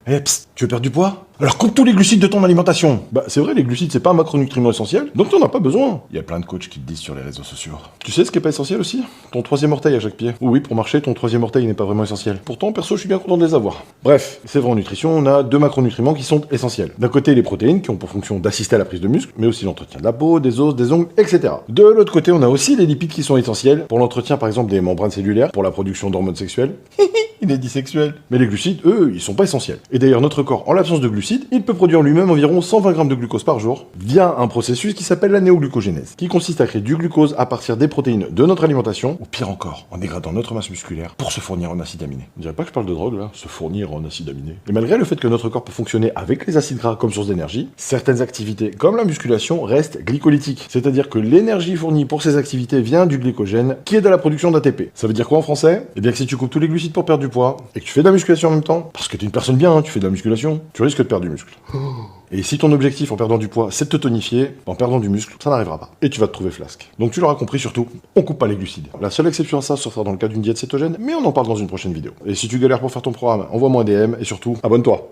Eh psst, tu veux perdre du poids? Alors coupe tous les glucides de ton alimentation. Bah c'est vrai, les glucides c'est pas un macronutriment essentiel, donc t'en as pas besoin. Il y a plein de coachs qui te disent sur les réseaux sociaux. Tu sais ce qui est pas essentiel aussi? Ton troisième orteil à chaque pied. Oui, pour marcher, ton troisième orteil n'est pas vraiment essentiel. Pourtant, perso, je suis bien content de les avoir. Bref, c'est vrai en nutrition, on a deux macronutriments qui sont essentiels. D'un côté, les protéines qui ont pour fonction d'assister à la prise de muscle, mais aussi l'entretien de la peau, des os, des ongles, etc. De l'autre côté, on a aussi les lipides qui sont essentiels pour l'entretien par exemple des membranes cellulaires, pour la production d'hormones sexuelles. Il est dit sexuel. Mais les glucides, eux, ils sont pas essentiels. Et d'ailleurs, notre corps, en l'absence de glucides, il peut produire lui-même environ 120 grammes de glucose par jour via un processus qui s'appelle la néoglucogénèse, qui consiste à créer du glucose à partir des protéines de notre alimentation, ou pire encore, en dégradant notre masse musculaire pour se fournir en acides aminés. On dirait pas que je parle de drogue là, se fournir en acides aminés. Et malgré le fait que notre corps peut fonctionner avec les acides gras comme source d'énergie, certaines activités comme la musculation restent glycolytiques. C'est-à-dire que l'énergie fournie pour ces activités vient du glycogène qui est de la production d'ATP. Ça veut dire quoi en français? Eh bien que si tu coupes tous les glucides pour perdre du poids et que tu fais de la musculation en même temps, parce que t'es une personne bien, hein, tu fais de la musculation, tu risques de perdre du muscle. Et si ton objectif en perdant du poids, c'est de te tonifier, en perdant du muscle, ça n'arrivera pas. Et tu vas te trouver flasque. Donc tu l'auras compris surtout, on coupe pas les glucides. La seule exception à ça sera dans le cas d'une diète cétogène, mais on en parle dans une prochaine vidéo. Et si tu galères pour faire ton programme, envoie-moi un DM et surtout, abonne-toi.